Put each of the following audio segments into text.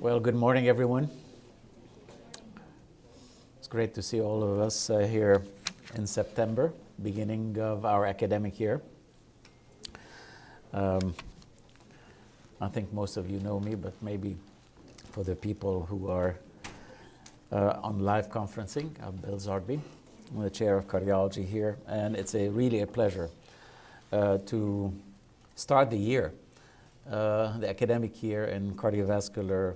Well, good morning, everyone. It's great to see all of us here in September, beginning of our academic year. I think most of you know me, but maybe for the people who are on live conferencing, I'm Bill Zoghbi. I'm the chair of cardiology here, and it's really a pleasure to start the year, the academic year in cardiovascular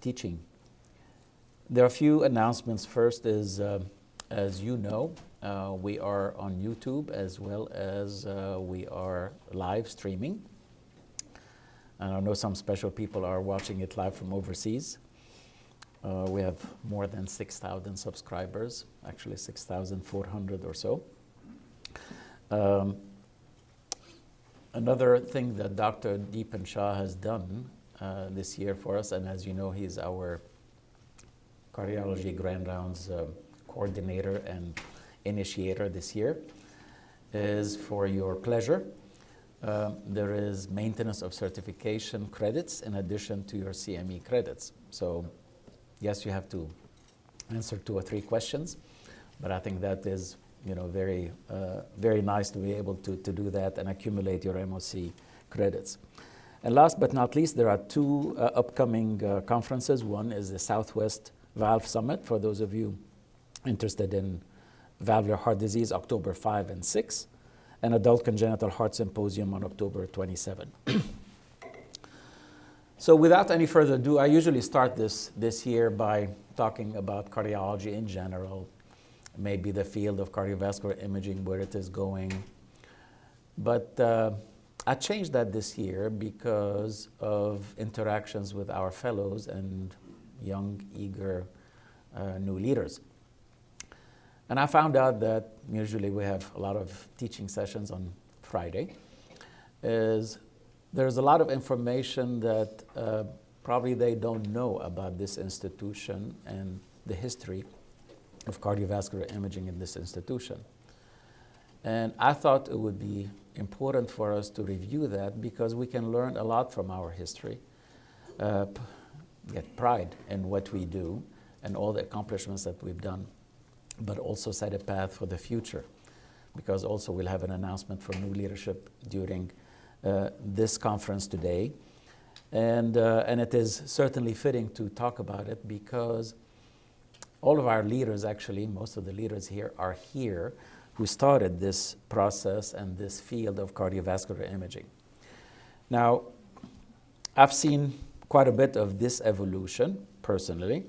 teaching. There are a few announcements. First is, as you know, we are on YouTube as well as we are live streaming. And I know some special people are watching it live from overseas. We have more than 6,000 subscribers, actually 6,400 or so. Another thing that Dr. Deepan Shah has done this year for us, and as you know, he's our cardiology grand rounds coordinator and initiator this year, is for your pleasure. There is maintenance of certification credits in addition to your CME credits. So yes, you have to answer 2 or 3 questions, but I think that is, very nice to be able to do that and accumulate your MOC credits. And last but not least, there are 2 upcoming conferences. One is the Southwest Valve Summit, for those of you interested in valvular heart disease, October 5 and 6, and Adult Congenital Heart Symposium on October 27. So without any further ado, I usually start this year by talking about cardiology in general, maybe the field of cardiovascular imaging, where it is going. But I changed that this year because of interactions with our fellows and young, eager new leaders. And I found out that usually we have a lot of teaching sessions on Friday. There's a lot of information that probably they don't know about this institution and the history of cardiovascular imaging in this institution. And I thought it would be important for us to review that because we can learn a lot from our history, get pride in what we do and all the accomplishments that we've done, but also set a path for the future, because also we'll have an announcement for new leadership during this conference today. And it is certainly fitting to talk about it because all of our leaders, actually, most of the leaders here are here who started this process and this field of cardiovascular imaging. Now, I've seen quite a bit of this evolution personally.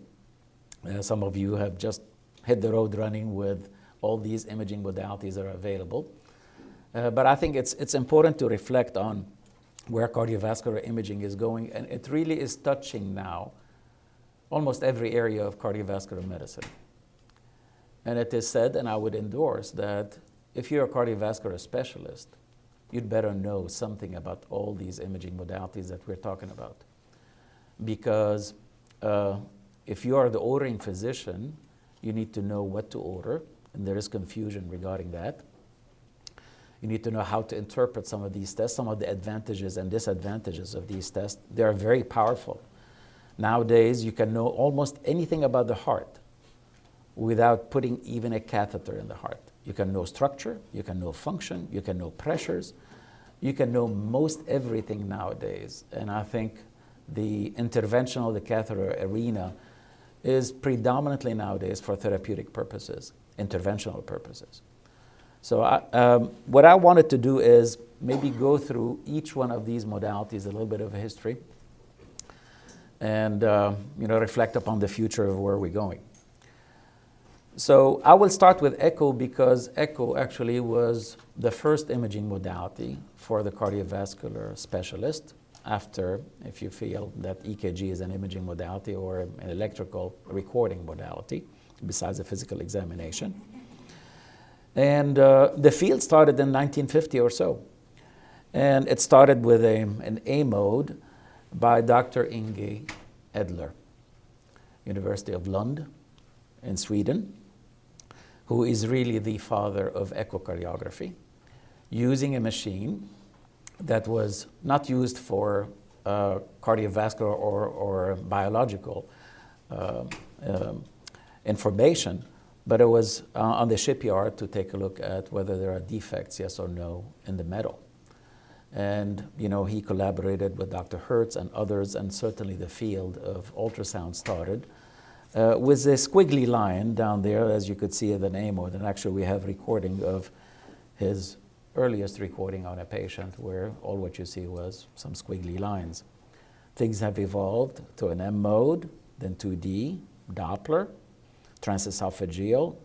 Some of you have just hit the road running with all these imaging modalities that are available. But I think it's important to reflect on where cardiovascular imaging is going, and it really is touching now almost every area of cardiovascular medicine. And it is said, and I would endorse, that if you're a cardiovascular specialist, you'd better know something about all these imaging modalities that we're talking about. Because if you are the ordering physician, you need to know what to order, and there is confusion regarding that. You need to know how to interpret some of these tests, some of the advantages and disadvantages of these tests. They are very powerful. Nowadays, you can know almost anything about the heart without putting even a catheter in the heart. You can know structure, you can know function, you can know pressures, you can know most everything nowadays. And I think the interventional, the catheter arena is predominantly nowadays for therapeutic purposes, interventional purposes. So what I wanted to do is maybe go through each one of these modalities, a little bit of a history, and reflect upon the future of where we're going. So I will start with echo because echo actually was the first imaging modality for the cardiovascular specialist after, if you feel that EKG is an imaging modality or an electrical recording modality, besides a physical examination. And the field started in 1950 or so. And it started with an A mode by Dr. Inge Edler, University of Lund in Sweden, who is really the father of echocardiography, using a machine that was not used for cardiovascular or biological information, but it was on the shipyard to take a look at whether there are defects, yes or no, in the metal. And he collaborated with Dr. Hertz and others, and certainly the field of ultrasound started with a squiggly line down there, as you could see in the name, and actually we have recording of his earliest recording on a patient where all what you see was some squiggly lines. Things have evolved to an M mode, then 2D, Doppler, transesophageal,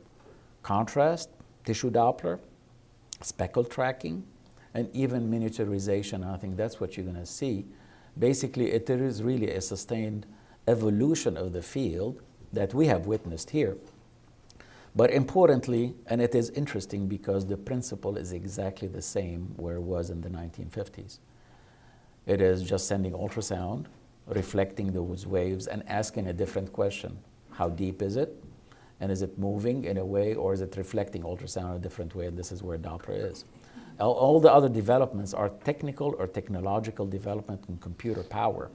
contrast, tissue Doppler, speckle tracking, and even miniaturization. I think that's what you're going to see. Basically, it is really a sustained evolution of the field that we have witnessed here. But importantly, and it is interesting because the principle is exactly the same where it was in the 1950s. It is just sending ultrasound, reflecting those waves, and asking a different question. How deep is it? And is it moving in a way, or is it reflecting ultrasound in a different way? And this is where Doppler is. All the other developments are technical or technological development in computer power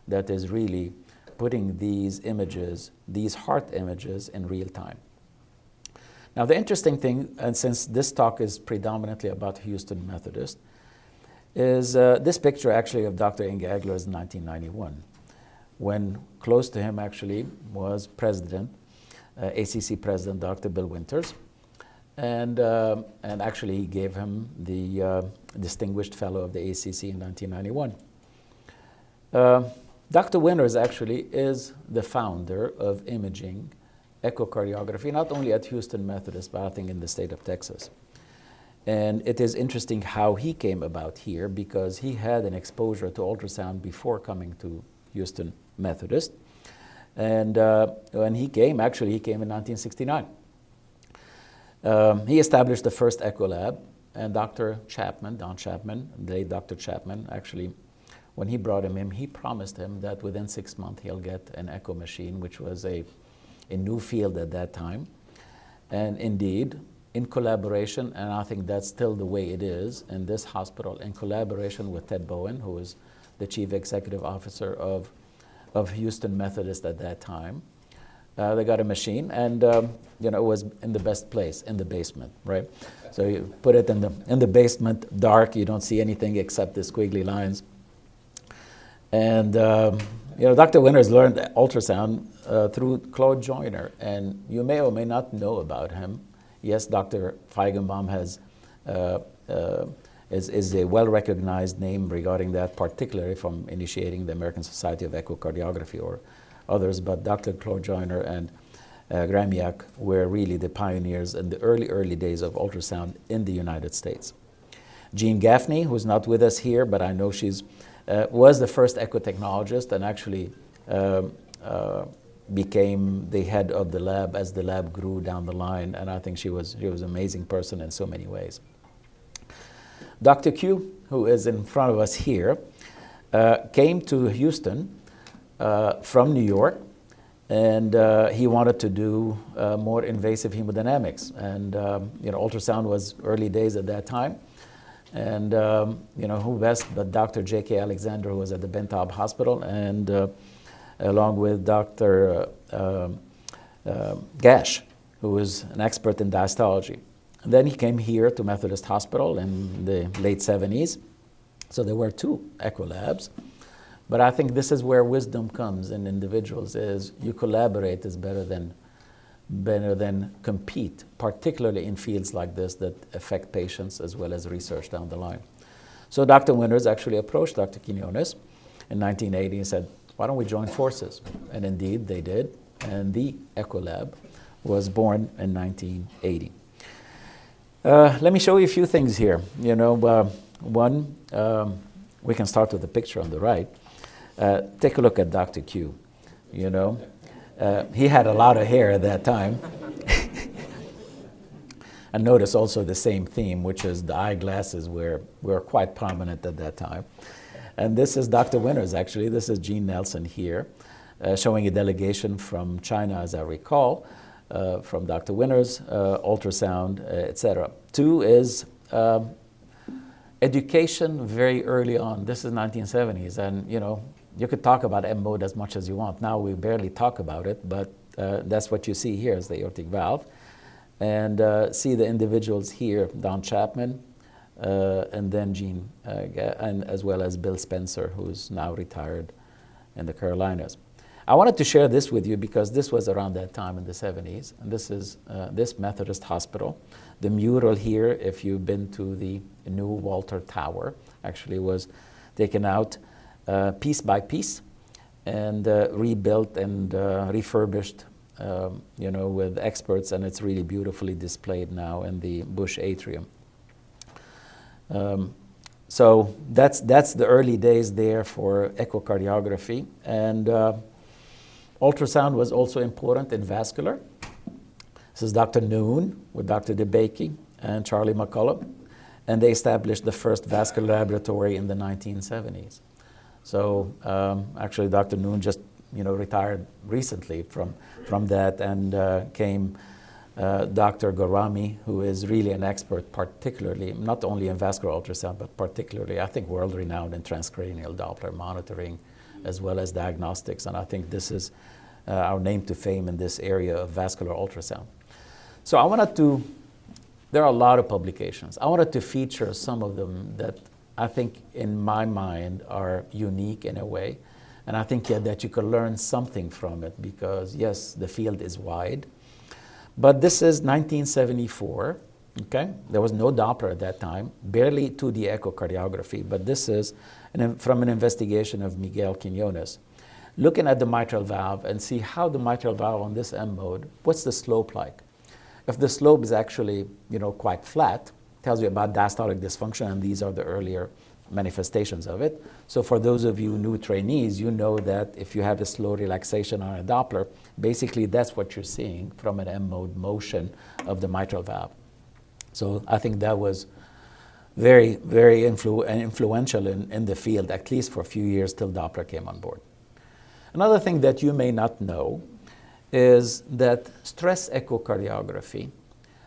that is really putting these images, these heart images, in real time. Now, the interesting thing, and since this talk is predominantly about Houston Methodist, is this picture actually of Dr. Inge Egler's in 1991, when close to him actually was President, ACC President Dr. Bill Winters, and actually he gave him the Distinguished Fellow of the ACC in 1991. Dr. Winters actually is the founder of imaging echocardiography, not only at Houston Methodist, but I think in the state of Texas. And it is interesting how he came about here, because he had an exposure to ultrasound before coming to Houston Methodist. And when he came, actually he came in 1969. He established the first echo lab, and Dr. Chapman, Don Chapman, the late Dr. Chapman, actually, when he brought him in, he promised him that within 6 months he'll get an echo machine, which was a new field at that time. And indeed, in collaboration, and I think that's still the way it is in this hospital, in collaboration with Ted Bowen, who was the Chief Executive Officer of Houston Methodist at that time. They got a machine, and it was in the best place, in the basement, right? So you put it in the basement, dark, you don't see anything except the squiggly lines. And Dr. Winters learned ultrasound through Claude Joyner, and you may or may not know about him. Yes, Dr. Feigenbaum is a well-recognized name regarding that, particularly from initiating the American Society of Echocardiography or others, but Dr. Claude Joyner and Gramiak were really the pioneers in the early days of ultrasound in the United States. Jean Gaffney, who's not with us here, but I know she's was the first echotechnologist and actually became the head of the lab as the lab grew down the line, and I think she was an amazing person in so many ways. Dr. Q, who is in front of us here, came to Houston from New York, and he wanted to do more invasive hemodynamics, and ultrasound was early days at that time. And who best but Dr. J.K. Alexander, who was at the Bentab Hospital, and along with Dr. Gash, who was an expert in diastology. And then he came here to Methodist Hospital in the late 70s. So there were 2 echo labs. But I think this is where wisdom comes in individuals, is you collaborate is better than compete, particularly in fields like this that affect patients as well as research down the line. So Dr. Winters actually approached Dr. Quinones in 1980 and said, why don't we join forces? And indeed they did, and the Echo Lab was born in 1980. Let me show you a few things here. One, we can start with the picture on the right. Take a look at Dr. Q, he had a lot of hair at that time. And notice also the same theme, which is the eyeglasses were quite prominent at that time. And this is Dr. Winters, actually. This is Gene Nelson here, showing a delegation from China, as I recall, from Dr. Winters, ultrasound, etc. 2 is Education very early on. This is 1970s, and you could talk about M mode as much as you want. Now we barely talk about it, but that's what you see here is the aortic valve. And see the individuals here, Don Chapman, and then Gene, and as well as Bill Spencer, who's now retired in the Carolinas. I wanted to share this with you because this was around that time in the 70s. And this is this Methodist hospital. The mural here, if you've been to the new Walter Tower, actually was taken out piece by piece and rebuilt and refurbished, with experts, and it's really beautifully displayed now in the Bush atrium. So that's the early days there for echocardiography. And ultrasound was also important in vascular. This is Dr. Noon with Dr. DeBakey and Charlie McCullough. And they established the first vascular laboratory in the 1970s. So actually Dr. Noon just retired recently from that, and came Dr. Gorami, who is really an expert, particularly, not only in vascular ultrasound, but particularly, I think, world-renowned in transcranial Doppler monitoring, as well as diagnostics. And I think this is our name to fame in this area of vascular ultrasound. So I wanted to, there are a lot of publications. I wanted to feature some of them that I think, in my mind, are unique in a way. And I think that you could learn something from it because, yes, the field is wide. But this is 1974, okay? There was no Doppler at that time, barely 2D echocardiography, but this is from an investigation of Miguel Quinones, looking at the mitral valve and see how the mitral valve on this M mode, what's the slope like? If the slope is actually, quite flat, tells you about diastolic dysfunction, and these are the earlier manifestations of it. So for those of you new trainees, you know that if you have a slow relaxation on a Doppler, basically that's what you're seeing from an M mode motion of the mitral valve. So I think that was very, very influential in the field, at least for a few years till Doppler came on board. Another thing that you may not know is that stress echocardiography,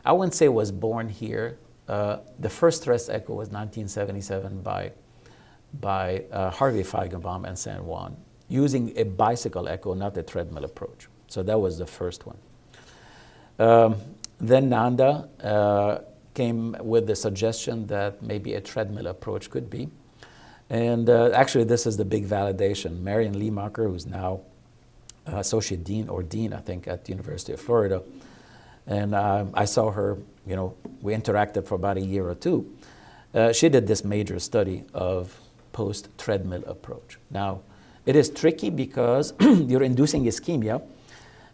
I wouldn't say was born here. The first stress echo was 1977 by Harvey Feigenbaum and San Juan, using a bicycle echo, not a treadmill approach. So that was the first one. Then Nanda came with the suggestion that maybe a treadmill approach could be. And actually, this is the big validation. Marion Liemacher, who's now associate dean or dean, I think, at the University of Florida. And I saw her, we interacted for about a year or two. She did this major study of post-treadmill approach. Now, it is tricky because you're inducing ischemia,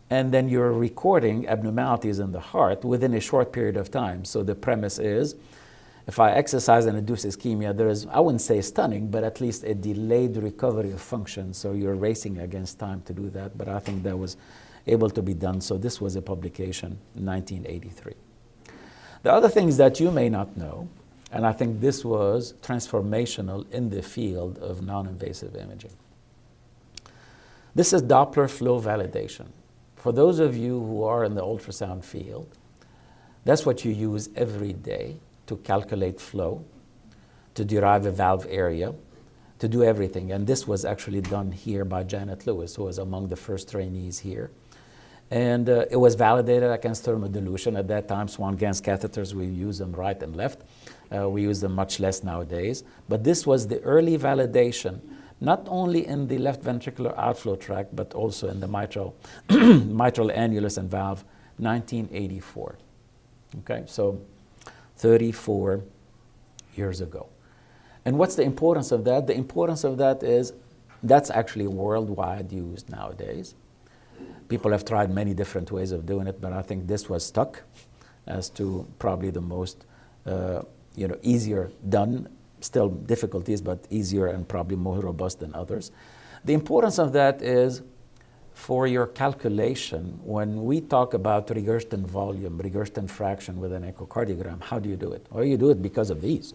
and then you're recording abnormalities in the heart within a short period of time. So the premise is, if I exercise and induce ischemia, there is, I wouldn't say stunning, but at least a delayed recovery of function. So you're racing against time to do that. But I think that was able to be done. So this was a publication in 1983. The other things that you may not know, and I think this was transformational in the field of non-invasive imaging. This is Doppler flow validation. For those of you who are in the ultrasound field, that's what you use every day to calculate flow, to derive a valve area, to do everything. And this was actually done here by Janet Lewis, who was among the first trainees here. And it was validated against thermodilution. At that time, Swan-Ganz catheters, we use them right and left. We use them much less nowadays. But this was the early validation, not only in the left ventricular outflow tract, but also in the mitral annulus and valve, 1984. Okay, so 34 years ago. And what's the importance of that? The importance of that is that's actually worldwide used nowadays. People have tried many different ways of doing it, but I think this was stuck as to probably the most easier done. Still difficulties, but easier and probably more robust than others. The importance of that is for your calculation. When we talk about regurgitant volume, regurgitant fraction with an echocardiogram, how do you do it? Well, you do it because of these.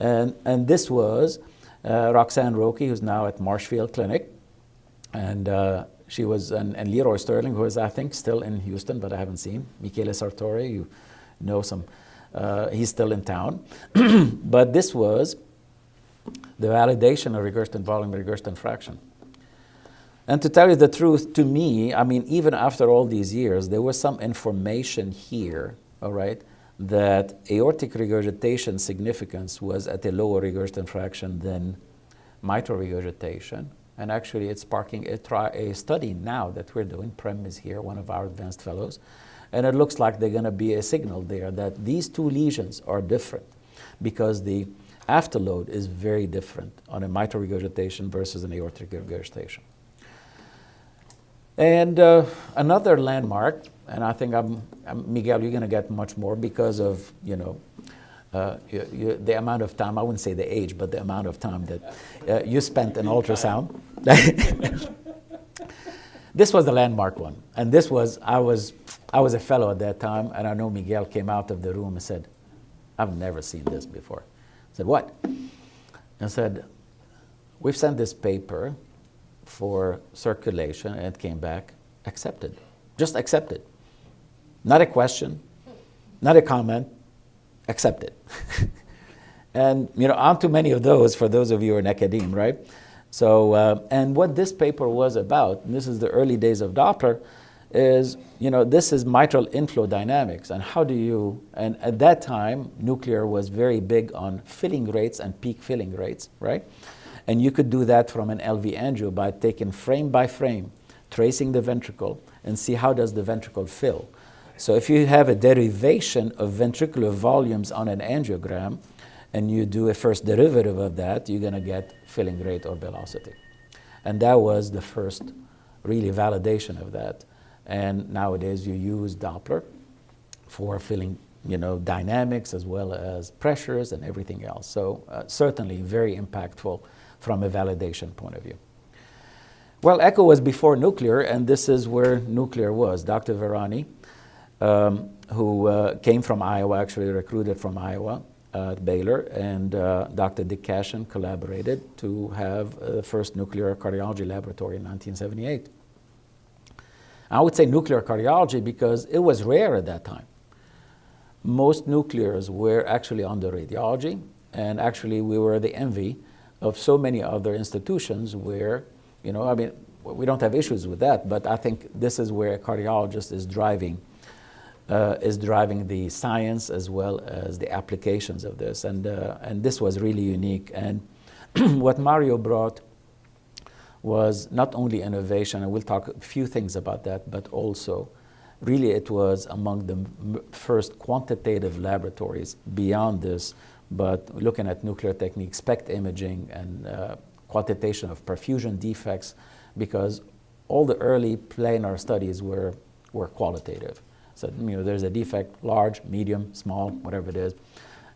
And this was Roxanne Roque, who's now at Marshfield Clinic, and she was, and Leroy Sterling, who is, I think, still in Houston, but I haven't seen. Michele Sartori, you know some He's still in town. But this was the validation of regurgitant volume, regurgitant fraction. And to tell you the truth, to me, I mean, even after all these years, there was some information here, all right, that aortic regurgitation significance was at a lower regurgitant fraction than mitral regurgitation. And actually, it's sparking a study now that we're doing. Prem is here, one of our advanced fellows. And it looks like there's going to be a signal there that these two lesions are different because the afterload is very different on a mitral regurgitation versus an aortic regurgitation. And another landmark, and I think Miguel, you're going to get much more because of, you know, the amount of time, I wouldn't say the age, but the amount of time that you spent in ultrasound. This was the landmark one. And this was, I was a fellow at that time, and I know Miguel came out of the room and said, I've never seen this before. I said, what? I said, we've sent this paper for circulation, and it came back accepted. Just accepted. Not a question, not a comment, accepted. And, you know, aren't too many of those for those of you who are in academia, right? So, and what this paper was about, and this is the early days of Doppler, is, you know, this is mitral inflow dynamics, and how do you, and at that time, nuclear was very big on filling rates and peak filling rates, right? And you could do that from an LV angio by taking frame by frame, tracing the ventricle, and see how does the ventricle fill. So if you have a derivation of ventricular volumes on an angiogram, and you do a first derivative of that, you're going to get filling rate or velocity. And that was the first really validation of that. And nowadays you use Doppler for filling, you know, dynamics as well as pressures and everything else. So certainly very impactful from a validation point of view. Well, echo was before nuclear, and this is where nuclear was. Dr. Virani, who came from Iowa, actually recruited from Iowa at Baylor, and Dr. Dick Cashin collaborated to have the first nuclear cardiology laboratory in 1978. I would say nuclear cardiology because it was rare at that time. Most nuclears were actually under radiology, and actually we were the envy of so many other institutions where, you know, I mean, we don't have issues with that, but I think this is where a cardiologist is driving the science as well as the applications of this, and this was really unique. And what Mario brought was not only innovation, and we'll talk a few things about that, but also really it was among the first quantitative laboratories beyond this, but looking at nuclear techniques, SPECT imaging, and quantitation of perfusion defects, because all the early planar studies were qualitative. So, you know, there's a defect, large, medium, small, whatever it is,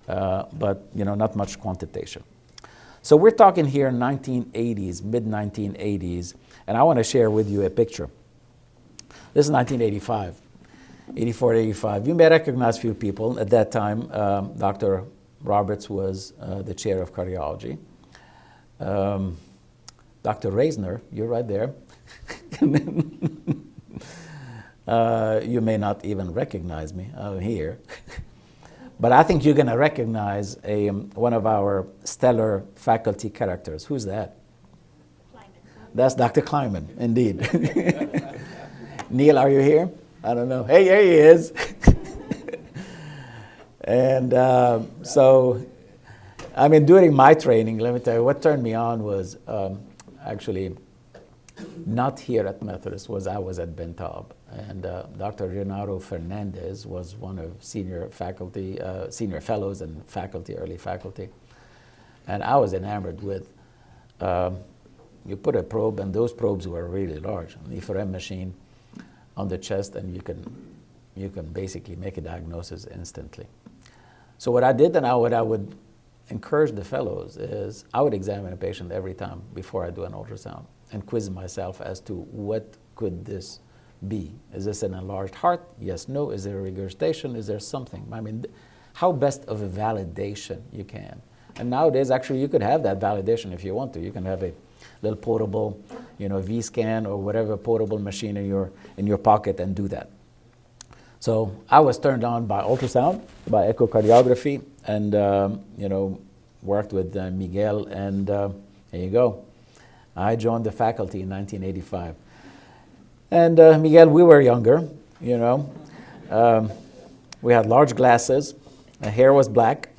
but, you know, not much quantitation. So we're talking here 1980s, mid-1980s, and I want to share with you a picture. This is 1985, 84 to 85. You may recognize a few people. At that time, Dr. Roberts was the chair of cardiology. Dr. Reisner, you're right there. You may not even recognize me here. But I think you're going to recognize one of our stellar faculty characters. Who's that? Kleiman. That's Dr. Kleiman, indeed. Neil, are you here? I don't know. Hey, there he is. And so, I mean, during my training, let me tell you, what turned me on was actually not here at Methodist, I was at Bentab. And Dr. Renato Fernandez was one of senior faculty, senior fellows and faculty, early faculty. And I was enamored with, you put a probe, and those probes were really large, an EFRM machine on the chest, and you can basically make a diagnosis instantly. So what I did, and what I would encourage the fellows is I would examine a patient every time before I do an ultrasound and quiz myself as to what could this be. Is this an enlarged heart? Yes, no. Is there a regurgitation? Is there something? I mean, how best of a validation you can. And nowadays, actually, you could have that validation if you want to. You can have a little portable, you know, V-scan or whatever portable machine in your pocket and do that. So I was turned on by ultrasound, by echocardiography, and worked with Miguel, and there you go. I joined the faculty in 1985. And Miguel, we were younger, we had large glasses, my hair was black.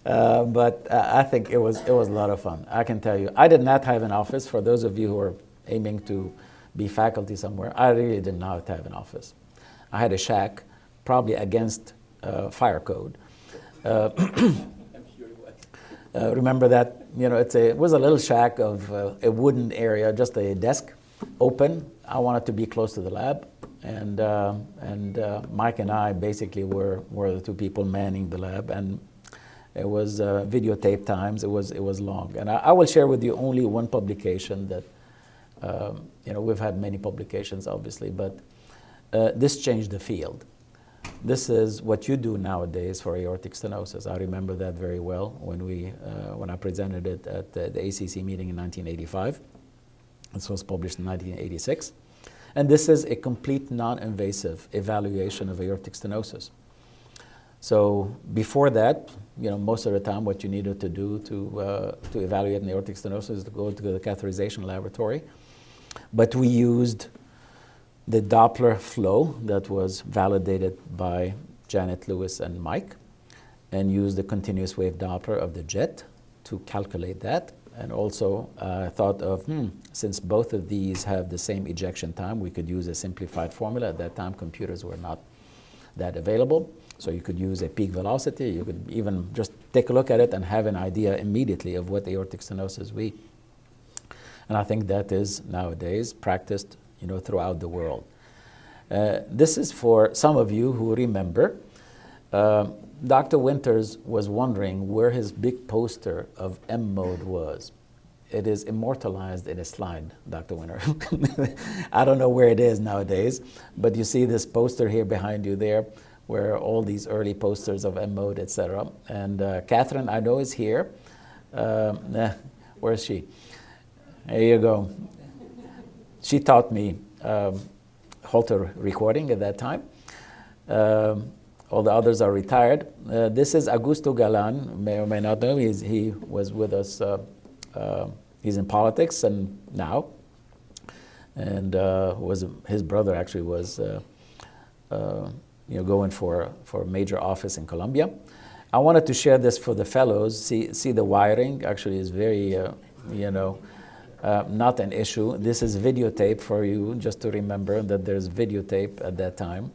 But I think it was a lot of fun. I can tell you, I did not have an office. For those of you who are aiming to be faculty somewhere, I really did not have an office. I had a shack, probably against fire code. Remember that? It was a little shack of a wooden area, just a desk, open. I wanted to be close to the lab, and Mike and I basically were the two people manning the lab, and it was videotape times. It was long, and I will share with you only one publication that we've had many publications, obviously, but this changed the field. This is what you do nowadays for aortic stenosis. I remember that very well when I presented it at the ACC meeting in 1985. This was published in 1986. And this is a complete non-invasive evaluation of aortic stenosis. So before that, most of the time what you needed to do to evaluate an aortic stenosis is to go to the catheterization laboratory. But we used the Doppler flow that was validated by Janet Lewis and Mike, and used the continuous wave Doppler of the jet to calculate that. And also thought of, since both of these have the same ejection time, we could use a simplified formula. At that time, computers were not that available. So you could use a peak velocity. You could even just take a look at it and have an idea immediately of what aortic stenosis be. And I think that is nowadays practiced throughout the world. This is for some of you who remember. Dr. Winters was wondering where his big poster of M-mode was. It is immortalized in a slide, Dr. Winter. I don't know where it is nowadays, but you see this poster here behind you there, where all these early posters of M-mode, etc. And Catherine, I know, is here. Where is she? There you go. She taught me Holter recording at that time. All the others are retired. This is Augusto Galan, may or may not know. He was with us. He's in politics and now, and his brother actually was going for a major office in Colombia. I wanted to share this for the fellows. See the wiring actually is very not an issue. This is videotape for you, just to remember that there's videotape at that time.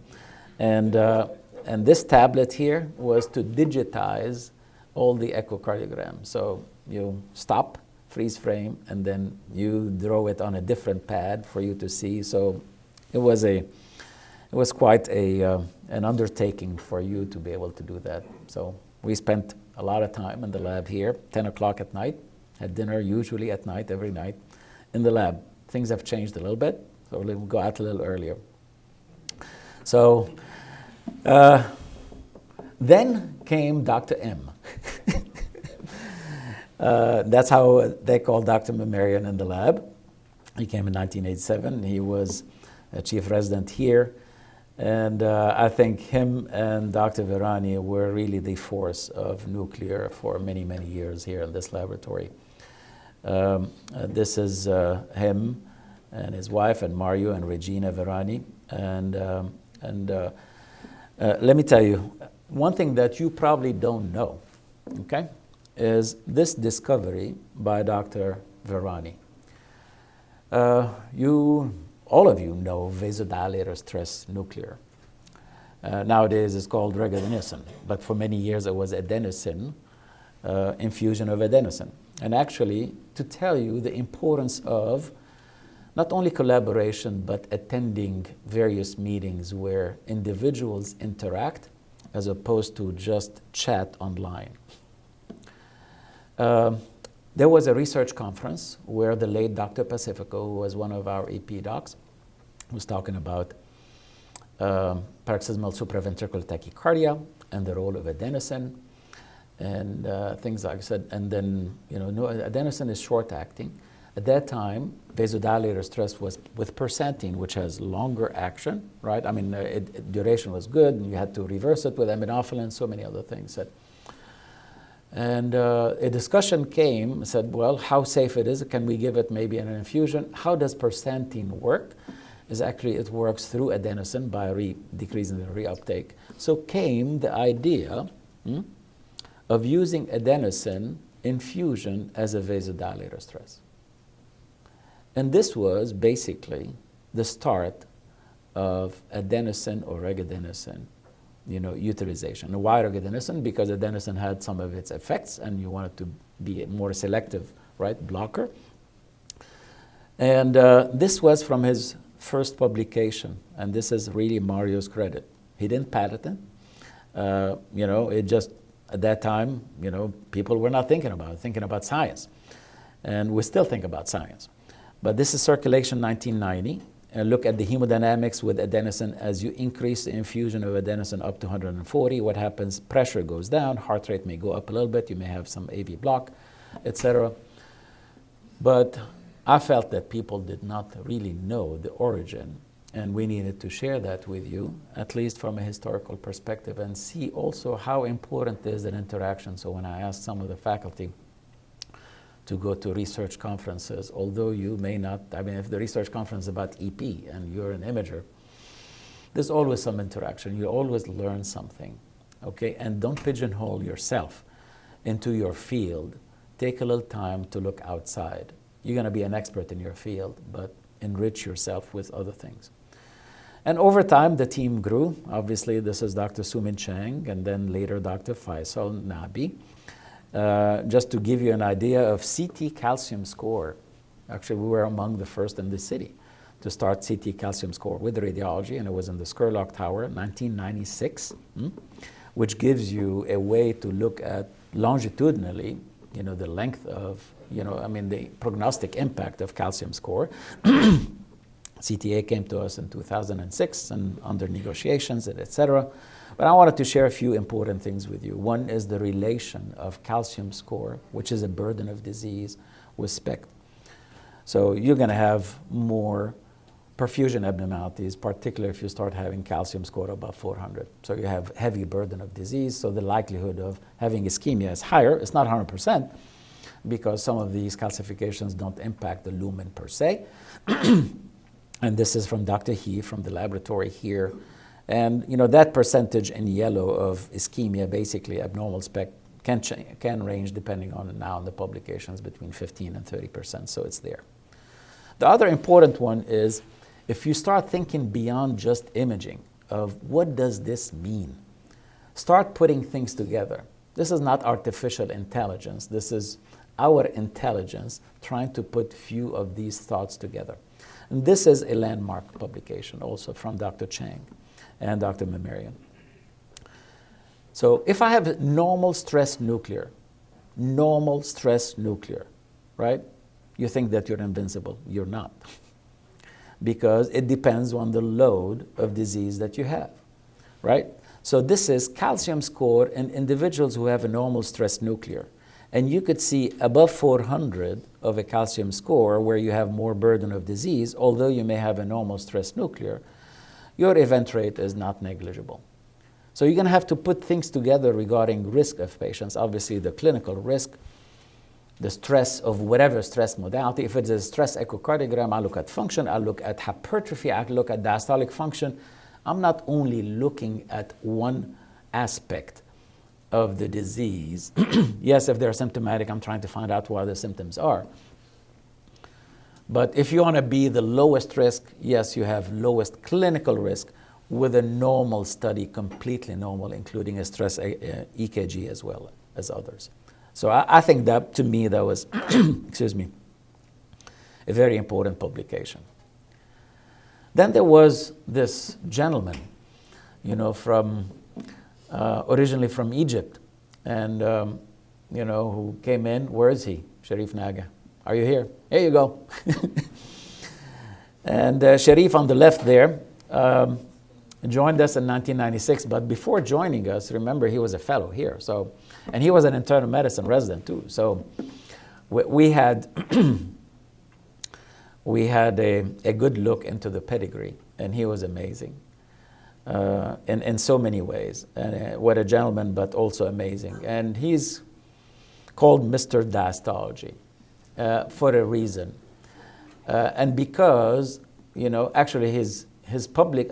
And this tablet here was to digitize all the echocardiograms. So you stop, freeze frame, and then you draw it on a different pad for you to see. So it was quite an undertaking for you to be able to do that. So we spent a lot of time in the lab here, 10 o'clock at night, had dinner usually at night, every night, in the lab. Things have changed a little bit, so we'll go out a little earlier. So then came Dr. M. That's how they called Dr. Mamarian in the lab. He came in 1987. He was a chief resident here. And I think him and Dr. Virani were really the force of nuclear for many, many years here in this laboratory. This is him and his wife and Mario and Regina Virani. And let me tell you, one thing that you probably don't know, okay, is this discovery by Dr. Virani. All of you know vasodilator stress nuclear. Nowadays it's called regadenoson, but for many years it was adenosine, infusion of adenosine. And actually, to tell you the importance of not only collaboration, but attending various meetings where individuals interact as opposed to just chat online. There was a research conference where the late Dr. Pacifico, who was one of our EP docs, was talking about paroxysmal supraventricular tachycardia and the role of adenosine and things like that. And then, adenosine is short-acting. At that time, vasodilator stress was with percentine, which has longer action, right? I mean, duration was good, and you had to reverse it with aminophylline, so many other things. And a discussion came, said, well, how safe it is? Can we give it maybe in an infusion? How does percentine work? Is actually it works through adenosine by decreasing the reuptake. So came the idea of using adenosine infusion as a vasodilator stress. And this was basically the start of adenosine or regadenoson, utilization. And why regadenoson? Because adenosine had some of its effects, and you wanted to be a more selective, right, blocker. And this was from his first publication, and this is really Mario's credit. He didn't patent it. It just, at that time, people were not thinking about science. And we still think about science. But this is Circulation 1990. And look at the hemodynamics with adenosine. As you increase the infusion of adenosine up to 140, what happens? Pressure goes down, heart rate may go up a little bit, you may have some AV block, etc. But I felt that people did not really know the origin, and we needed to share that with you, at least from a historical perspective, and see also how important is an interaction. So when I asked some of the faculty to go to research conferences, although you may not, if the research conference is about EP and you're an imager, there's always some interaction. You always learn something, okay? And don't pigeonhole yourself into your field. Take a little time to look outside. You're gonna be an expert in your field, but enrich yourself with other things. And over time, the team grew. Obviously, this is Dr. Sumin Chang, and then later Dr. Faisal Nabi. Just to give you an idea of CT calcium score, actually we were among the first in the city to start CT calcium score with radiology, and it was in the Scurlock Tower in 1996, which gives you a way to look at longitudinally, the length of, the prognostic impact of calcium score. CTA came to us in 2006 and under negotiations, etc. But I wanted to share a few important things with you. One is the relation of calcium score, which is a burden of disease, with SPECT. So you're going to have more perfusion abnormalities, particularly if you start having calcium score above 400. So you have heavy burden of disease, so the likelihood of having ischemia is higher. It's not 100%, because some of these calcifications don't impact the lumen per se. And this is from Dr. He, from the laboratory here. And that percentage in yellow of ischemia, basically abnormal SPECT, can range, depending on now the publications, between 15 and 30%, so it's there. The other important one is, if you start thinking beyond just imaging of what does this mean, start putting things together. This is not artificial intelligence. This is our intelligence trying to put few of these thoughts together. And this is a landmark publication also from Dr. Chang and Dr. Memarian. So if I have normal stress nuclear, right? You think that you're invincible. You're not. Because it depends on the load of disease that you have, right? So this is calcium score in individuals who have a normal stress nuclear. And you could see above 400 of a calcium score where you have more burden of disease, although you may have a normal stress nuclear, your event rate is not negligible. So you're going to have to put things together regarding risk of patients. Obviously, the clinical risk, the stress of whatever stress modality. If it's a stress echocardiogram, I look at function, I look at hypertrophy, I look at diastolic function. I'm not only looking at one aspect of the disease. Yes, if they're symptomatic, I'm trying to find out what the symptoms are. But if you want to be the lowest risk, yes, you have lowest clinical risk with a normal study, completely normal, including a stress EKG as well as others. So I think that, to me, that was, excuse me, a very important publication. Then there was this gentleman, from originally from Egypt, and who came in. Where is he? Sharif Naga. Are you here? Here you go. And Sharif on the left there joined us in 1996, but before joining us, remember, he was a fellow here. So, and he was an internal medicine resident too. So we had we had a good look into the pedigree, and he was amazing in so many ways. What a gentleman, but also amazing. And he's called Mr. Diastology for a reason. And because, actually his public,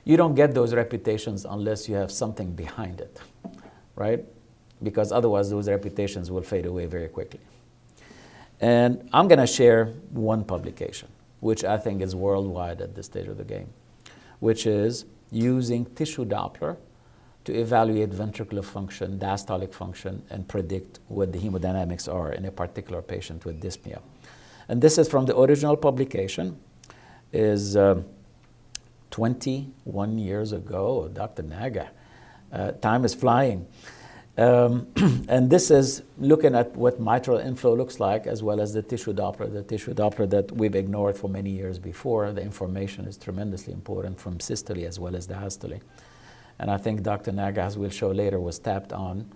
you don't get those reputations unless you have something behind it, right? Because otherwise those reputations will fade away very quickly. And I'm going to share one publication, which I think is worldwide at this stage of the game, which is using tissue Doppler to evaluate ventricular function, diastolic function, and predict what the hemodynamics are in a particular patient with dyspnea. And this is from the original publication, is 21 years ago, Dr. Naga. Time is flying. And this is looking at what mitral inflow looks like, as well as the tissue Doppler that we've ignored for many years before. The information is tremendously important from systole as well as diastole. And I think Dr. Naga, as we'll show later, was tapped on.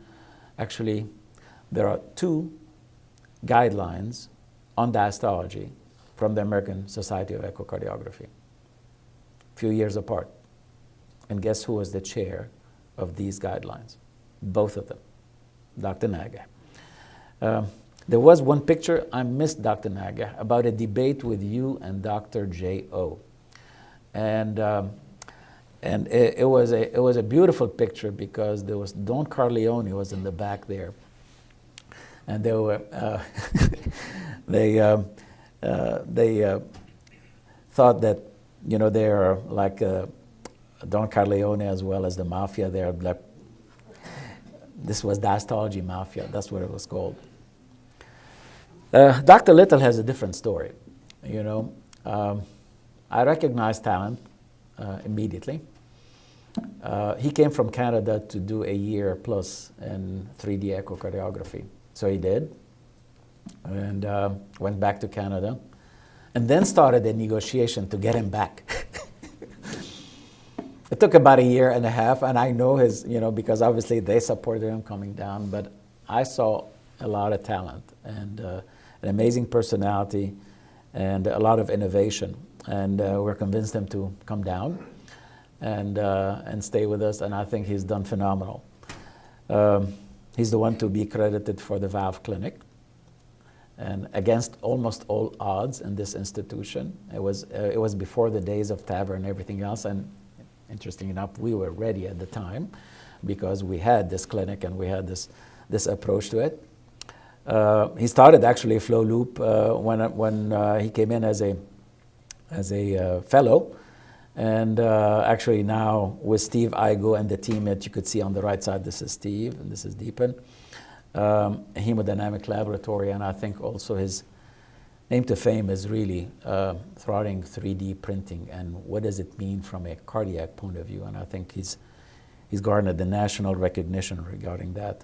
Actually, there are 2 guidelines on diastology from the American Society of Echocardiography, few years apart. And guess who was the chair of these guidelines? Both of them, Dr. Naga. There was one picture, I missed Dr. Naga, about a debate with you and Dr. J.O. And it was a beautiful picture because there was Don Carleone was in the back there. And they were, they thought that, they're like Don Carleone as well as the mafia. They're like, this was diastology mafia, that's what it was called. Dr. Little has a different story. I recognized talent immediately. He came from Canada to do a year plus in 3D echocardiography. So he did, and went back to Canada, and then started a negotiation to get him back. It took about a year and a half, and I know his, because obviously they supported him coming down, but I saw a lot of talent and an amazing personality and a lot of innovation. And we're convinced him to come down and stay with us, and I think he's done phenomenal. He's the one to be credited for the valve clinic, and against almost all odds in this institution. It was before the days of TAVR and everything else, and interesting enough, we were ready at the time because we had this clinic and we had this approach to it. He started actually flow loop when he came in as a fellow, and actually now with Steve Igo and the team that you could see on the right side, this is Steve and this is Deepan, hemodynamic laboratory, and I think also his claim to fame is really throttling 3D printing and what does it mean from a cardiac point of view, and I think he's garnered the national recognition regarding that.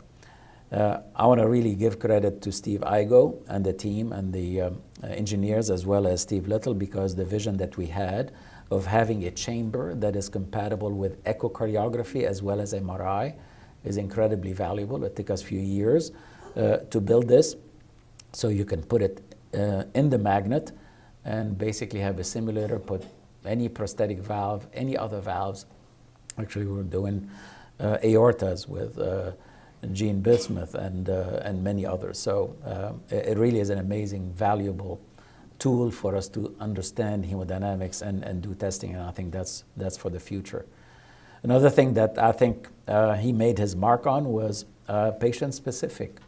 I want to really give credit to Steve Igo and the team and the engineers as well as Steve Little, because the vision that we had of having a chamber that is compatible with echocardiography as well as MRI is incredibly valuable. It took us a few years to build this, so you can put it in the magnet and basically have a simulator, put any prosthetic valve, any other valves. Actually, we're doing aortas with Gene Bismuth and many others. So it really is an amazing, valuable tool for us to understand hemodynamics and do testing, and I think that's for the future. Another thing that I think he made his mark on was patient-specific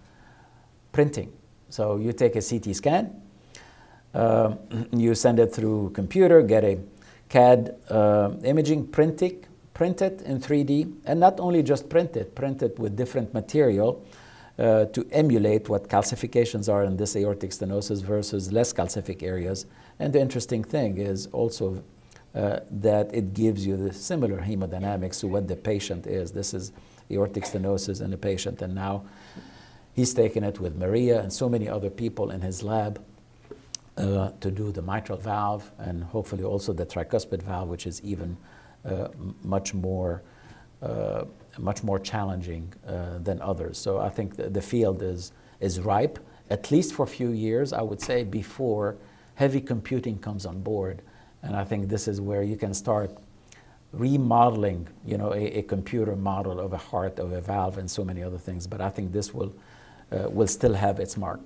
printing. So you take a CT scan, you send it through computer, get a CAD imaging, print it in 3D, and not only just print it with different material to emulate what calcifications are in this aortic stenosis versus less calcific areas. And the interesting thing is also that it gives you the similar hemodynamics to what the patient is. This is aortic stenosis in a patient, and now he's taken it with Maria and so many other people in his lab to do the mitral valve and hopefully also the tricuspid valve, which is even much more challenging than others. So I think the field is ripe, at least for a few years, I would say, before heavy computing comes on board. And I think this is where you can start remodeling, a computer model of a heart, of a valve, and so many other things. But I think this will still have its mark.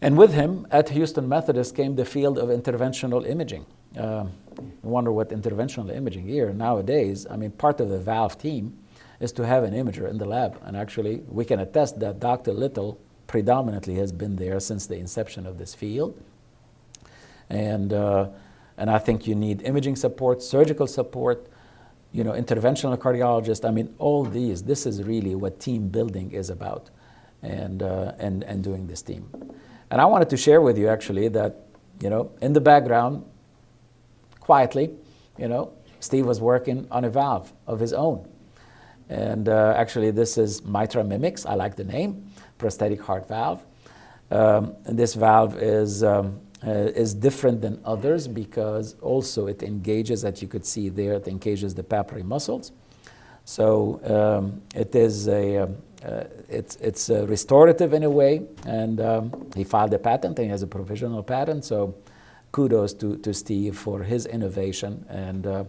And with him, at Houston Methodist, came the field of interventional imaging. You wonder what interventional imaging here nowadays. I mean, part of the valve team is to have an imager in the lab. And actually, we can attest that Dr. Little predominantly has been there since the inception of this field. And I think you need imaging support, surgical support, interventional cardiologist. I mean, all these. This is really what team building is about, and doing this team. And I wanted to share with you actually that, in the background, quietly, Steve was working on a valve of his own. And actually, this is Mitra Mimics. I like the name, prosthetic heart valve. And this valve is different than others because also it engages, that you could see there, it engages the papillary muscles. So it's restorative in a way, and he filed a patent, and he has a provisional patent. So kudos to Steve for his innovation, and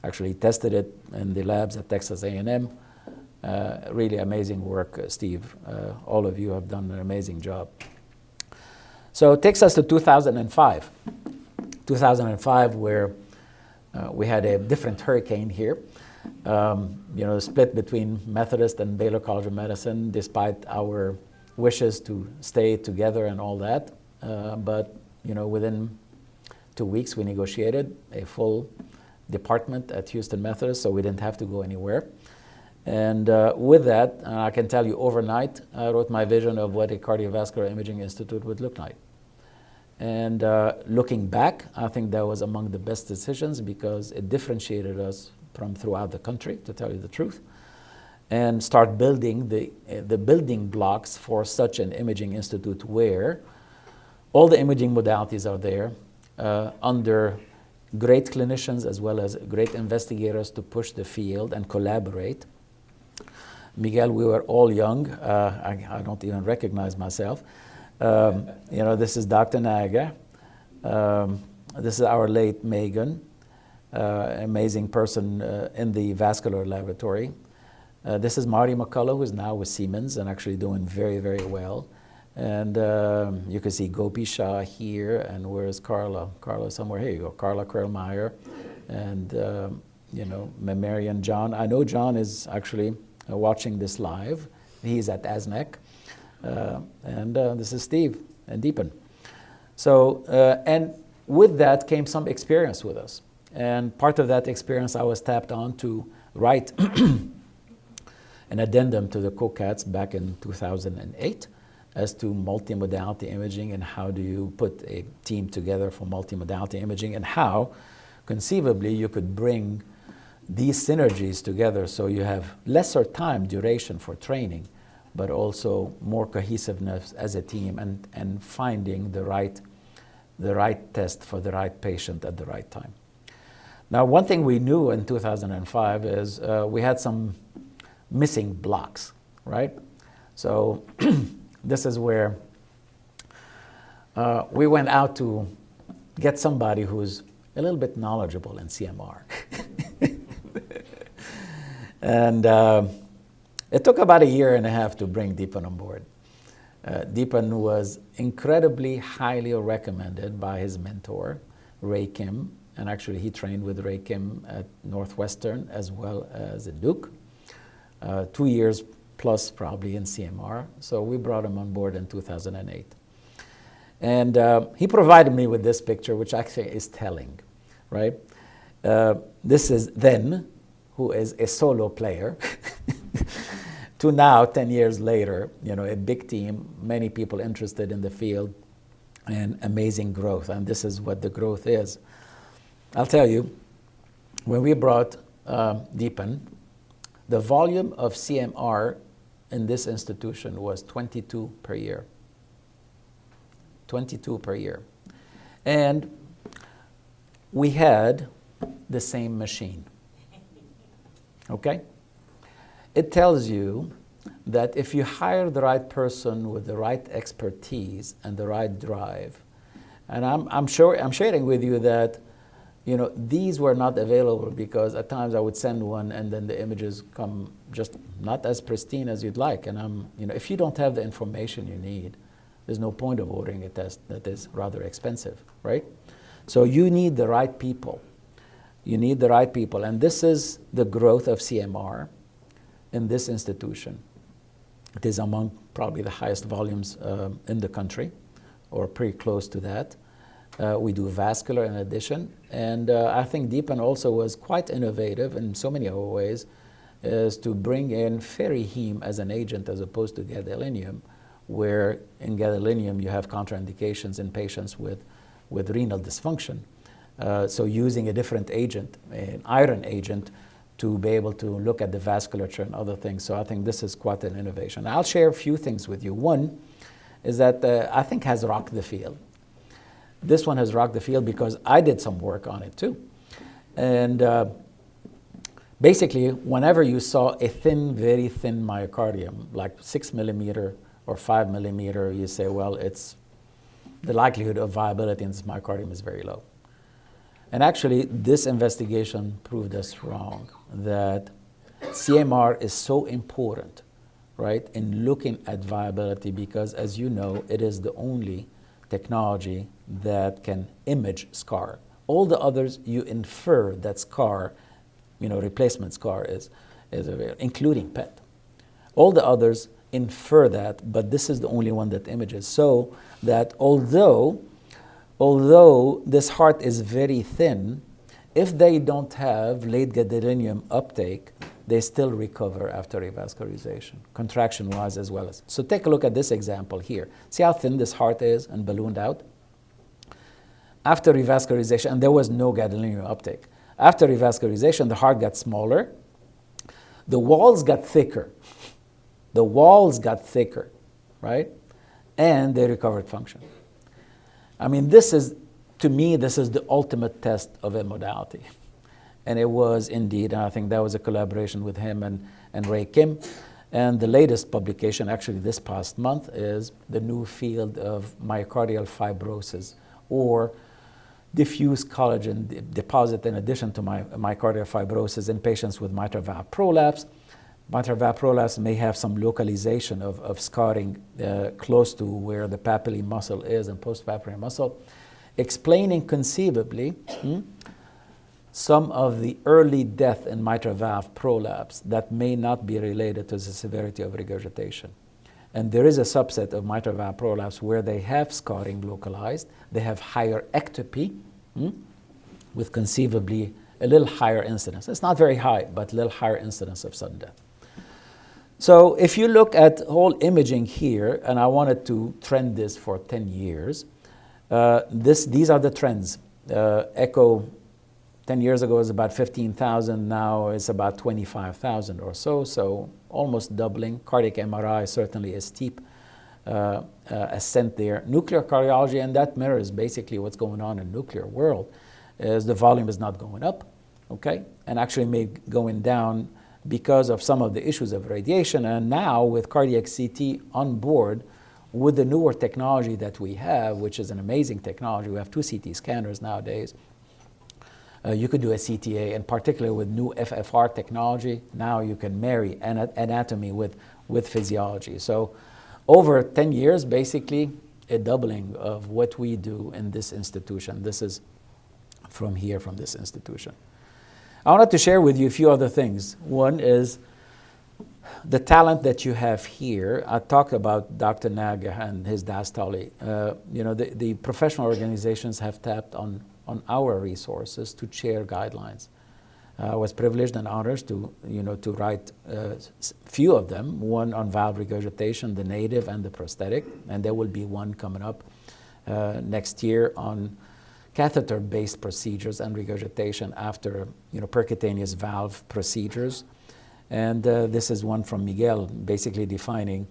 actually tested it in the labs at Texas A&M. Really amazing work, Steve. All of you have done an amazing job. So it takes us to 2005. 2005, where we had a different hurricane here. Split between Methodist and Baylor College of Medicine, despite our wishes to stay together and all that. But within 2 weeks, we negotiated a full department at Houston Methodist, so we didn't have to go anywhere. And with that, I can tell you overnight, I wrote my vision of what a cardiovascular imaging institute would look like. And looking back, I think that was among the best decisions because it differentiated us from throughout the country, to tell you the truth, and start building the building blocks for such an imaging institute where all the imaging modalities are there under great clinicians as well as great investigators to push the field and collaborate. Miguel, we were all young. I don't even recognize myself. This is Dr. Naga. This is our late Megan, amazing person in the vascular laboratory. This is Marty McCullough, who's now with Siemens and actually doing very, very well. And you can see Gopi Shah here, and where's Carla? Carla somewhere. Here you go, Carla Krellmeyer, and Marion John. I know John is actually watching this live. He's at ASNEC. And this is Steve and Deepan. So, and with that came some experience with us. And part of that experience, I was tapped on to write an addendum to the COCATs back in 2008 as to multimodality imaging and how do you put a team together for multimodality imaging and how conceivably you could bring these synergies together so you have lesser time duration for training, but also more cohesiveness as a team and finding the right test for the right patient at the right time. Now, one thing we knew in 2005 is we had some missing blocks, right? So this is where we went out to get somebody who's a little bit knowledgeable in CMR. And it took about 1.5 years to bring Deepan on board. Deepan was incredibly highly recommended by his mentor, Ray Kim, and actually he trained with Ray Kim at Northwestern as well as at Duke. 2 years plus probably in CMR, so we brought him on board in 2008. And he provided me with this picture, which actually is telling, right? This is then, who is a solo player, to now, 10 years later, a big team, many people interested in the field, and amazing growth. And this is what the growth is. I'll tell you, when we brought Deepan, the volume of CMR in this institution was 22 per year. 22 per year. And we had the same machine. Okay? It tells you that if you hire the right person with the right expertise and the right drive, And I'm sharing with you that, these were not available because at times I would send one and then the images come just not as pristine as you'd like. And if you don't have the information you need, there's no point of ordering a test that is rather expensive, right? So you need the right people. You need the right people. And this is the growth of CMR in this institution. It is among probably the highest volumes in the country, or pretty close to that. We do vascular in addition. And I think Deepan also was quite innovative in so many other ways, is to bring in ferriheme as an agent as opposed to gadolinium, where in gadolinium you have contraindications in patients with renal dysfunction. So using a different agent, an iron agent, to be able to look at the vasculature and other things. So I think this is quite an innovation. I'll share a few things with you. One is that I think has rocked the field. This one has rocked the field because I did some work on it too. And basically, whenever you saw a thin, very thin myocardium, like 6 millimeter or 5 millimeter, you say, well, the likelihood of viability in this myocardium is very low. And actually, this investigation proved us wrong, that CMR is so important, right, in looking at viability because, as you know, it is the only technology that can image scar. All the others, you infer that scar, replacement scar is available, including PET. All the others infer that, but this is the only one that images. So that although this heart is very thin, if they don't have late gadolinium uptake, they still recover after revascularization, contraction-wise as well as. So take a look at this example here. See how thin this heart is and ballooned out? After revascularization, and there was no gadolinium uptake. After revascularization, the heart got smaller. The walls got thicker. The walls got thicker, right? And they recovered function. I mean, to me, this is the ultimate test of a modality. And it was indeed, and I think that was a collaboration with him and Ray Kim. And the latest publication, actually this past month, is the new field of myocardial fibrosis, or diffuse collagen deposit in addition to myocardial fibrosis in patients with mitral valve prolapse. Mitral valve prolapse may have some localization of scarring close to where the papillary muscle is and post-papillary muscle, explaining conceivably some of the early death in mitral valve prolapse that may not be related to the severity of regurgitation. And there is a subset of mitral valve prolapse where they have scarring localized, they have higher ectopy, with conceivably a little higher incidence. It's not very high, but a little higher incidence of sudden death. So if you look at whole imaging here, and I wanted to trend this for 10 years, these are the trends. Echo 10 years ago was about 15,000, now it's about 25,000 or so almost doubling. Cardiac MRI certainly a steep ascent there. Nuclear cardiology, and that mirrors basically what's going on in nuclear world, is the volume is not going up, okay? And actually may going down because of some of the issues of radiation. And now with cardiac CT on board, with the newer technology that we have, which is an amazing technology, we have 2 CT scanners nowadays. You could do a CTA, and particularly with new FFR technology, now you can marry anatomy with physiology. So over 10 years, basically, a doubling of what we do in this institution. This is from this institution. I wanted to share with you a few other things. One is the talent that you have here. I talked about Dr. Naga and his diastole. The professional organizations have tapped on our resources to share guidelines. I was privileged and honored to write a few of them, one on valve regurgitation, the native and the prosthetic, and there will be one coming up next year on catheter-based procedures and regurgitation after percutaneous valve procedures. And this is one from Miguel, basically defining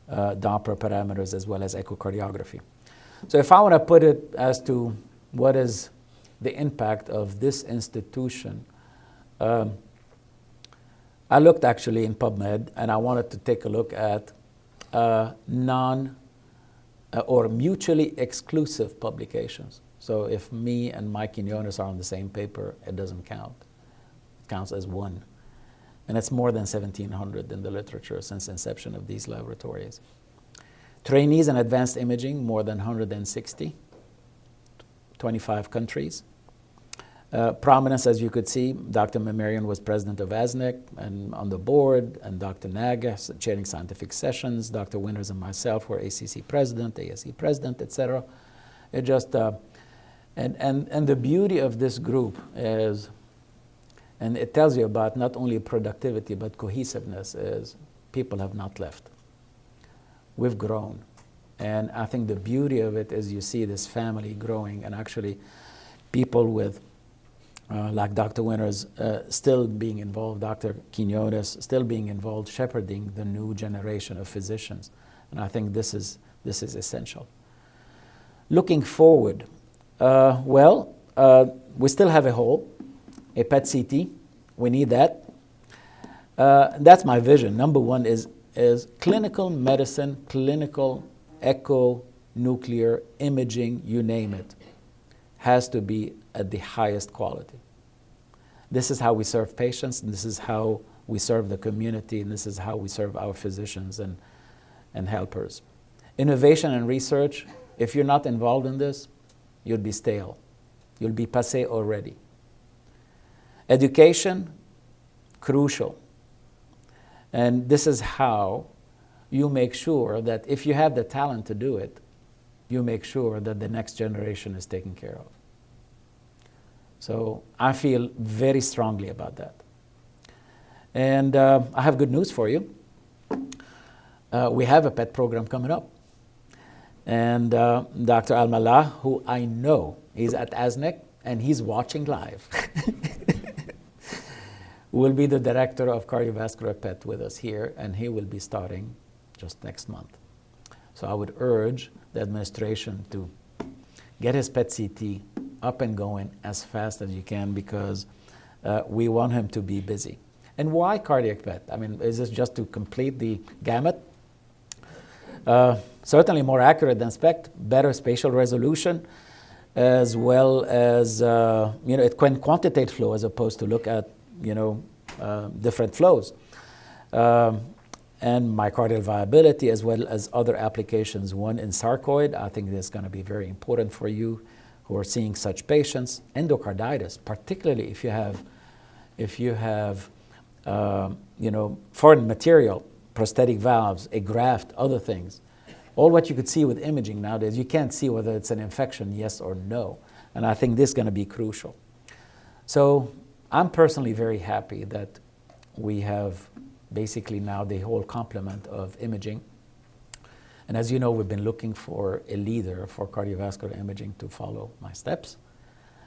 Doppler parameters as well as echocardiography. So if I want to put it as to what is the impact of this institution, I looked actually in PubMed, and I wanted to take a look at non-invasive or mutually exclusive publications. So if me and Mike Quinones are on the same paper, it doesn't count. It counts as one. And it's more than 1,700 in the literature since inception of these laboratories. Trainees in advanced imaging, more than 160, 25 countries. Prominence, as you could see, Dr. Mamarian was president of ASNEC and on the board, and Dr. Naga chairing scientific sessions, Dr. Winters and myself were ACC president, ASE president, etc. It just, and the beauty of this group is, and it tells you about not only productivity but cohesiveness, is people have not left. We've grown. And I think the beauty of it is you see this family growing, and actually people with like Dr. Winters still being involved, Dr. Quinones still being involved, shepherding the new generation of physicians. And I think this is essential. Looking forward, we still have a hole, a PET CT. We need that. That's my vision. Number one is clinical medicine, clinical echo, nuclear, imaging, you name it, has to be at the highest quality. This is how we serve patients, and this is how we serve the community, and this is how we serve our physicians and helpers. Innovation and research, if you're not involved in this, you'll be stale. You'll be passé already. Education, crucial. And this is how you make sure that if you have the talent to do it, you make sure that the next generation is taken care of. So I feel very strongly about that. And I have good news for you. We have a PET program coming up. And Dr. Al-Mallah, who I know is at ASNEC, and he's watching live, will be the director of cardiovascular PET with us here, and he will be starting just next month. So I would urge the administration to get his PET CT up and going as fast as you can, because we want him to be busy. And why cardiac PET? I mean, is this just to complete the gamut? Certainly more accurate than SPECT, better spatial resolution, as well as, it can quantitate flow as opposed to look at, different flows. And myocardial viability, as well as other applications. One in sarcoid, I think that's going to be very important for you who are seeing such patients. Endocarditis, particularly if you have foreign material, prosthetic valves, a graft, other things. All what you could see with imaging nowadays, you can't see whether it's an infection, yes or no. And I think this is going to be crucial. So I'm personally very happy that we have basically now the whole complement of imaging. And as you know, we've been looking for a leader for cardiovascular imaging to follow my steps.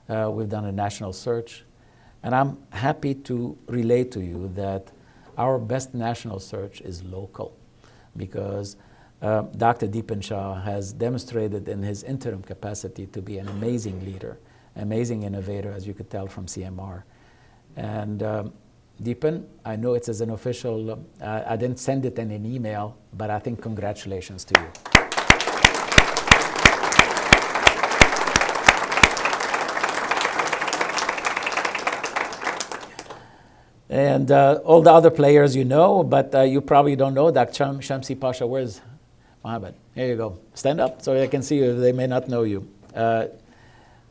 We've done a national search. And I'm happy to relate to you that our best national search is local, because Dr. Deepan Shah has demonstrated in his interim capacity to be an amazing leader, amazing innovator, as you could tell from CMR. And Deepan, I know it's as an official, I didn't send it in an email, but I think congratulations to you. And all the other players you know, but you probably don't know Dr. Shamsi Pasha. Where's Mohammed? Here you go. Stand up so they can see you. They may not know you.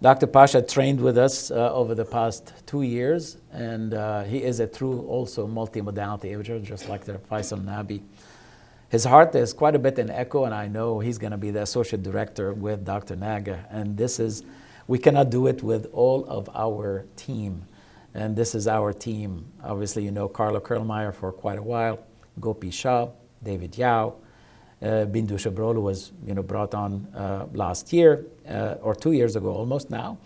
Dr. Pasha trained with us over the past 2 years, and he is a true also multimodality imager, just like the Faisal Nabi. His heart is quite a bit in echo, and I know he's going to be the associate director with Dr. Naga. And we cannot do it with all of our team. And this is our team. Obviously, you know Carlo Kurlmeyer for quite a while, Gopi Shah, David Yao, Bindu Shabrolu was brought on last year, or 2 years ago almost now.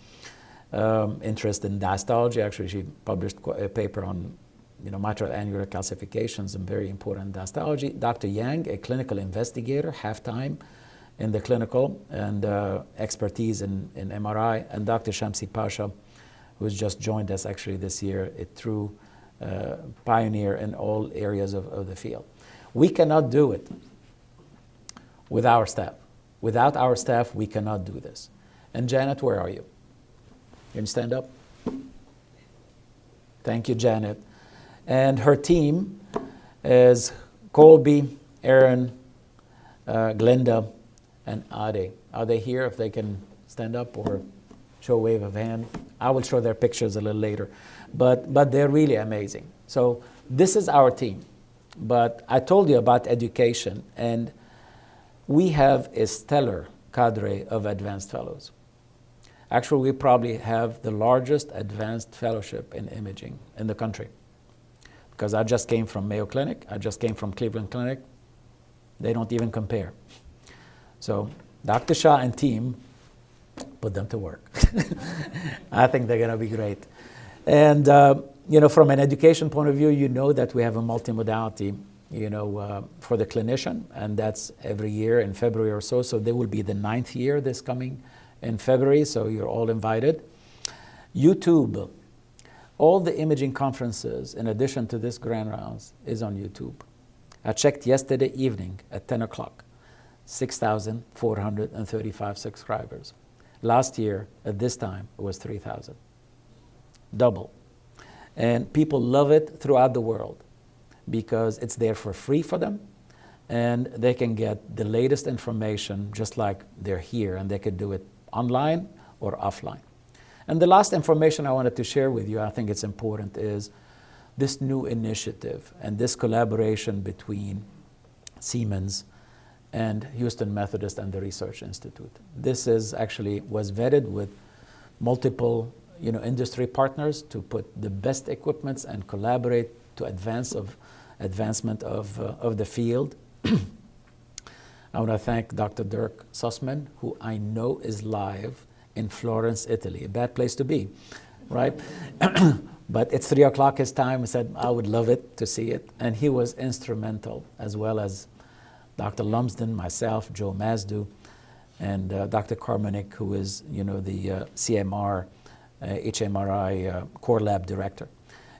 Interest in diastology. Actually, she published a paper on mitral annular calcifications, and very important diastology. Dr. Yang, a clinical investigator, half-time in the clinical, and expertise in MRI. And Dr. Shamsi Pasha, who's just joined us actually this year, a true pioneer in all areas of the field. We cannot do it with our staff. Without our staff, we cannot do this. And Janet, where are you? Can you stand up? Thank you, Janet. And her team is Colby, Aaron, Glenda, and Ade. Are they here? If they can stand up or show a wave of hand. I will show their pictures a little later. But they're really amazing. So this is our team. But I told you about education, and we have a stellar cadre of advanced fellows. Actually, we probably have the largest advanced fellowship in imaging in the country. Because I just came from Mayo Clinic, I just came from Cleveland Clinic. They don't even compare. So Dr. Shah and team, put them to work. I think they're going to be great. And from an education point of view, you know that we have a multimodality, for the clinician, and that's every year in February or so. So there will be the 9th year this coming in February, so you're all invited. YouTube, all the imaging conferences, in addition to this Grand Rounds, is on YouTube. I checked yesterday evening at 10 o'clock, 6,435 subscribers. Last year, at this time, it was 3,000. Double. And people love it throughout the world because it's there for free for them, and they can get the latest information just like they're here, and they could do it online or offline. And the last information I wanted to share with you, I think it's important, is this new initiative and this collaboration between Siemens and Houston Methodist and the Research Institute. This was vetted with multiple industry partners to put the best equipments and collaborate to advancement of the field. I want to thank Dr. Dirk Sussman, who I know is live in Florence, Italy. A bad place to be, right? But it's 3 o'clock his time. He said, I would love it to see it. And he was instrumental, as well as Dr. Lumsden, myself, Joe Mazdu, and Dr. Carmonic, who is, the CMR, HMRI core lab director.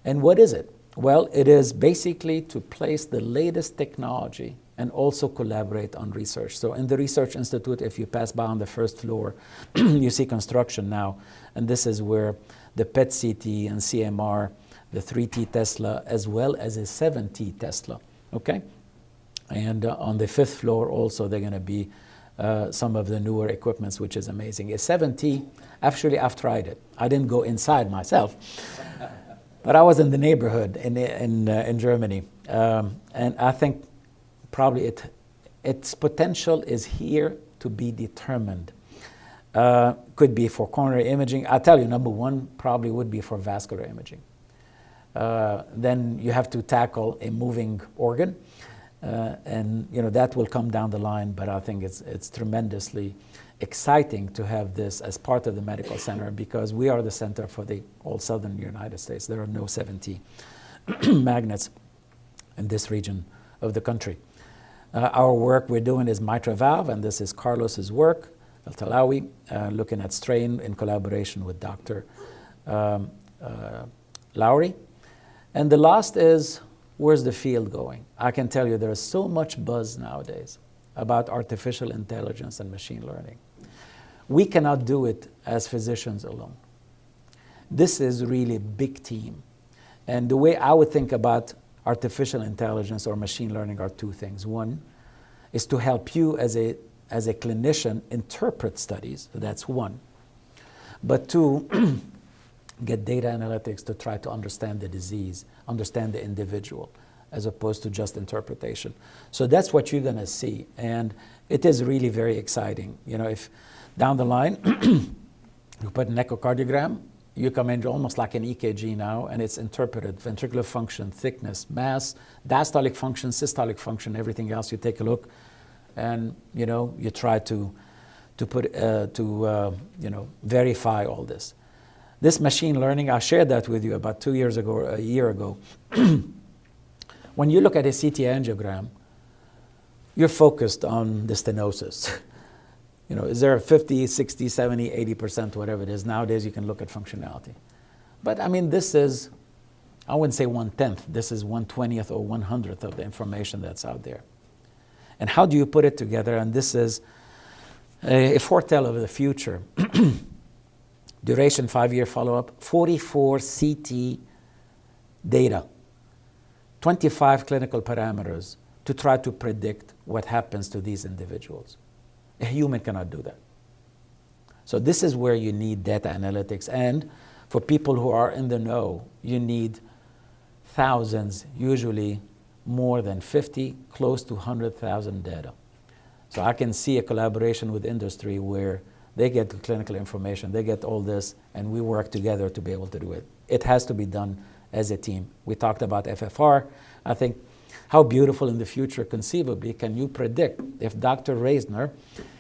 And what is it? Well, it is basically to place the latest technology and also collaborate on research. So in the Research Institute, if you pass by on the first floor, you see construction now. And this is where the PET-CT and CMR, the 3T Tesla, as well as a 7T Tesla, okay? And on the 5th floor also, they're gonna be some of the newer equipments, which is amazing. A 7T, actually I've tried it. I didn't go inside myself, but I was in the neighborhood in Germany. And I think probably its potential is here to be determined. Could be for coronary imaging. I'll tell you, number one probably would be for vascular imaging. Then you have to tackle a moving organ. And that will come down the line, but I think it's tremendously exciting to have this as part of the medical center, because we are the center for the all southern United States. There are no 7T magnets in this region of the country. Our work we're doing is mitral valve, and this is Carlos's work, Al-Talawi, looking at strain in collaboration with Dr. Lowery. And the last is, where's the field going? I can tell you there's so much buzz nowadays about artificial intelligence and machine learning. We cannot do it as physicians alone. This is really a big team. And the way I would think about artificial intelligence or machine learning are two things. One is to help you as a clinician interpret studies, that's one. But two, get data analytics to try to understand the disease, understand the individual, as opposed to just interpretation. So that's what you're gonna see, and it is really very exciting. If down the line, you put an echocardiogram, you come in almost like an EKG now, and it's interpreted, ventricular function, thickness, mass, diastolic function, systolic function, everything else. You take a look, and you try to verify all this. This machine learning, I shared that with you about 2 years ago, or a year ago. When you look at a CT angiogram, you're focused on the stenosis. Is there a 50, 60, 70, 80%, whatever it is? Nowadays, you can look at functionality. But this is, I wouldn't say 1/10, this is 1/20th or 1/100th of the information that's out there. And how do you put it together? And this is A foretell of the future. Duration 5-year follow-up, 44 CT data, 25 clinical parameters to try to predict what happens to these individuals. A human cannot do that. So this is where you need data analytics. And for people who are in the know, you need thousands, usually more than 50, close to 100,000 data. So I can see a collaboration with industry where they get the clinical information, they get all this, and we work together to be able to do it. It has to be done as a team. We talked about FFR. I think how beautiful in the future, conceivably, can you predict if Dr. Reisner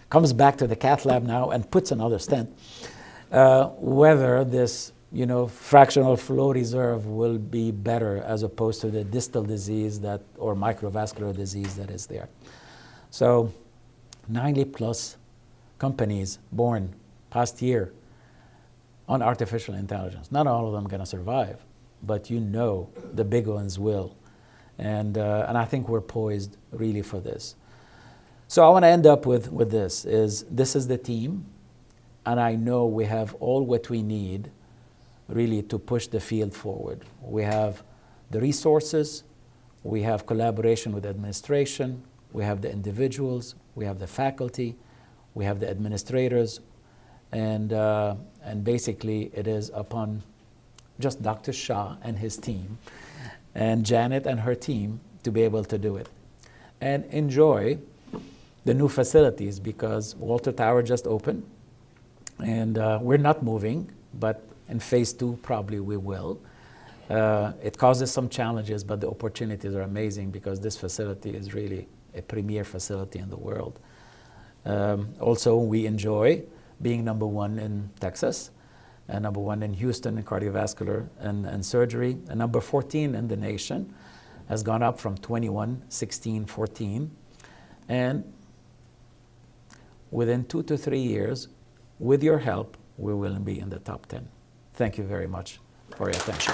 comes back to the cath lab now and puts another stent, whether this fractional flow reserve will be better as opposed to the distal disease or microvascular disease that is there. So 90 plus companies born past year on artificial intelligence. Not all of them are going to survive, but the big ones will. And I think we're poised really for this. So I want to end up with this is the team, and I know we have all what we need really to push the field forward. We have the resources, we have collaboration with administration, we have the individuals, we have the faculty, we have the administrators, and basically it is upon just Dr. Shah and his team, and Janet and her team to be able to do it. And enjoy the new facilities, because Walter Tower just opened, and we're not moving, but in phase 2 probably we will. It causes some challenges, but the opportunities are amazing because this facility is really a premier facility in the world. Also, we enjoy being number 1 in Texas, and number 1 in Houston in cardiovascular and surgery, and number 14 in the nation, has gone up from 21, 16, 14. And within 2 to 3 years, with your help, we will be in the top 10. Thank you very much for your attention.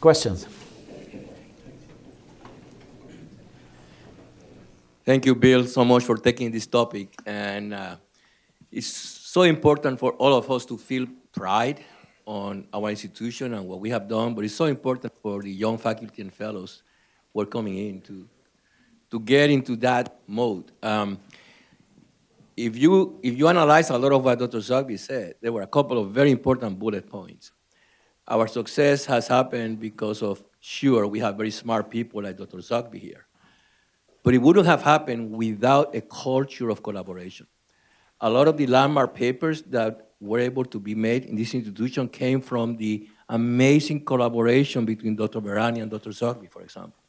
Questions? Thank you, Bill, so much for taking this topic. And it's so important for all of us to feel pride on our institution and what we have done, but it's so important for the young faculty and fellows who are coming in to get into that mode. If you analyze a lot of what Dr. Zoghbi said, there were a couple of very important bullet points. Our success has happened because of, sure, we have very smart people like Dr. Zoghbi here, but it wouldn't have happened without a culture of collaboration. A lot of the landmark papers that were able to be made in this institution came from the amazing collaboration between Dr. Berani and Dr. Zoghbi, for example.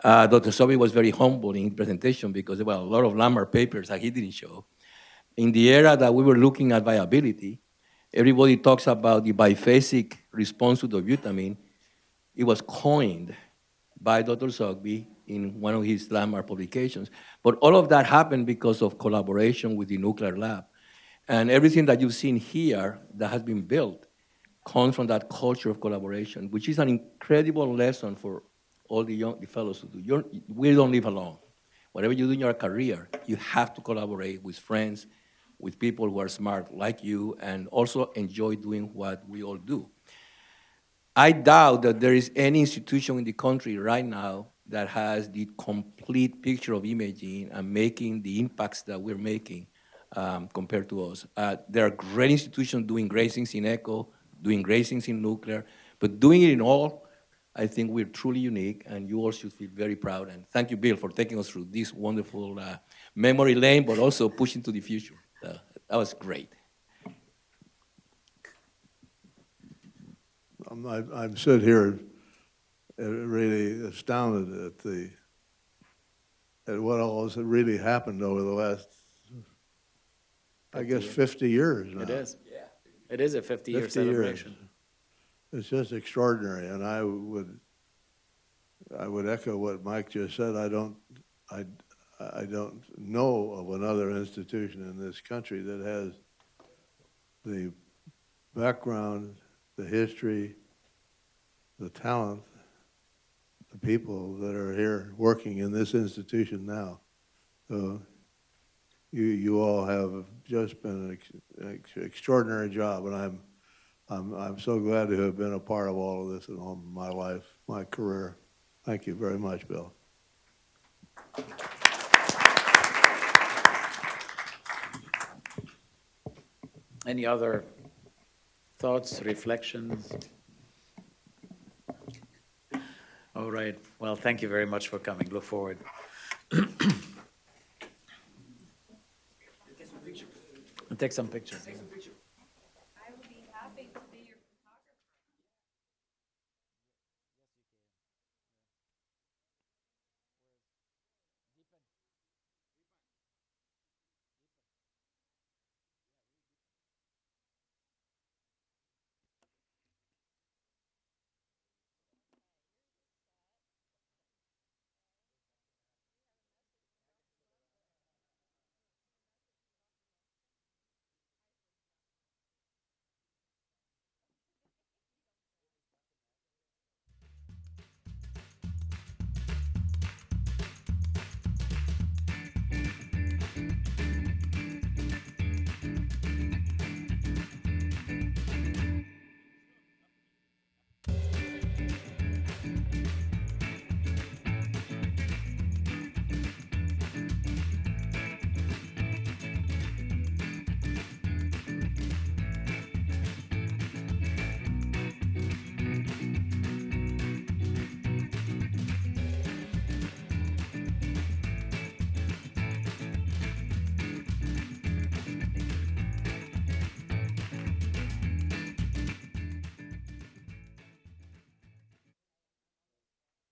Dr. Zoghbi was very humble in his presentation because there were a lot of landmark papers that he didn't show. In the era that we were looking at viability, everybody talks about the biphasic response to dobutamine. It was coined by Dr. Zoghbi in one of his landmark publications. But all of that happened because of collaboration with the nuclear lab. And everything that you've seen here that has been built comes from that culture of collaboration, which is an incredible lesson for all the fellows to do. We don't live alone. Whatever you do in your career, you have to collaborate with friends, with people who are smart like you, and also enjoy doing what we all do. I doubt that there is any institution in the country right now that has the complete picture of imaging and making the impacts that we're making compared to us. There are great institutions doing great things in echo, doing great things in nuclear, but doing it in all, I think we're truly unique, and you all should feel very proud. And thank you, Bill, for taking us through this wonderful memory lane, but also pushing to the future. That was great. I'm sitting here really astounded at what all has really happened over the last, I guess, 50 years now. It is. Yeah. It is a 50-year celebration. Years. It's just extraordinary, and I would echo what Mike just said. I don't know of another institution in this country that has the background, the history, the talent, the people that are here working in this institution now. So you all have just been an extraordinary job, and I'm so glad to have been a part of all of this in all my life, my career. Thank you very much, Bill. Any other thoughts, reflections? All right. Well, thank you very much for coming. Look forward. Take some pictures.